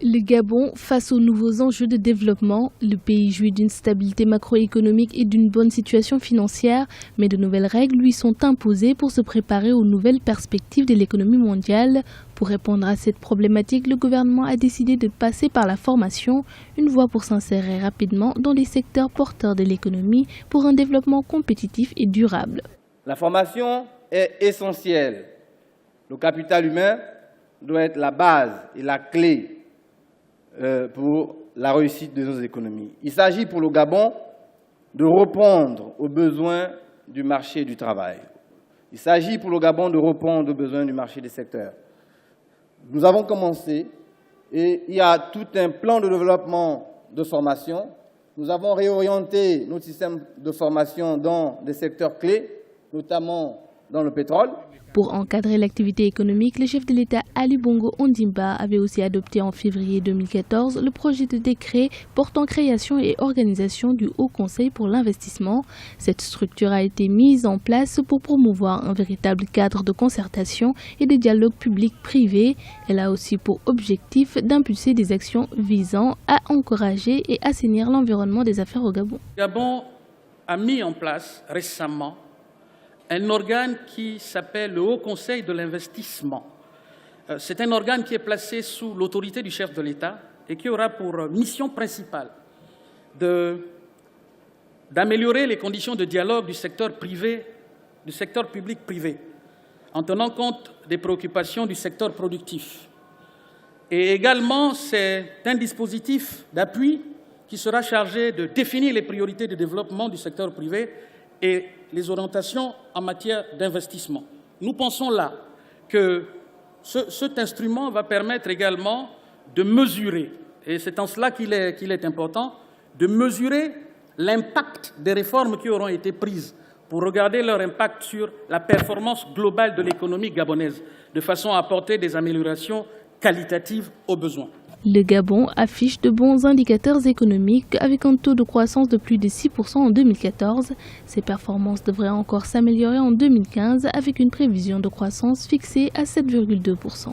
Le Gabon, face aux nouveaux enjeux de développement, le pays jouit d'une stabilité macroéconomique et d'une bonne situation financière, mais de nouvelles règles lui sont imposées pour se préparer aux nouvelles perspectives de l'économie mondiale. Pour répondre à cette problématique, le gouvernement a décidé de passer par la formation, une voie pour s'insérer rapidement dans les secteurs porteurs de l'économie pour un développement compétitif et durable. La formation est essentielle. Le capital humain doit être la base et la clé pour la réussite de nos économies. Il s'agit pour le Gabon de répondre aux besoins du marché du travail. Il s'agit pour le Gabon de répondre aux besoins du marché des secteurs. Nous avons commencé et il y a tout un plan de développement de formation. Nous avons réorienté notre système de formation dans des secteurs clés, notamment dans le pétrole. Pour encadrer l'activité économique, le chef de l'État Ali Bongo Ondimba avait aussi adopté en février 2014 le projet de décret portant création et organisation du Haut Conseil pour l'investissement. Cette structure a été mise en place pour promouvoir un véritable cadre de concertation et de dialogue public-privé. Elle a aussi pour objectif d'impulser des actions visant à encourager et assainir l'environnement des affaires au Gabon. Le Gabon a mis en place récemment un organe qui s'appelle le Haut Conseil de l'investissement. C'est un organe qui est placé sous l'autorité du chef de l'État et qui aura pour mission principale d'améliorer les conditions de dialogue du secteur public-privé, en tenant compte des préoccupations du secteur productif. Et également, c'est un dispositif d'appui qui sera chargé de définir les priorités de développement du secteur privé et les orientations en matière d'investissement. Nous pensons là que cet instrument va permettre également de mesurer, et c'est en cela qu'il est important, de mesurer l'impact des réformes qui auront été prises pour regarder leur impact sur la performance globale de l'économie gabonaise, de façon à apporter des améliorations qualitatives aux besoins. Le Gabon affiche de bons indicateurs économiques avec un taux de croissance de plus de 6% en 2014. Ces performances devraient encore s'améliorer en 2015 avec une prévision de croissance fixée à 7,2%.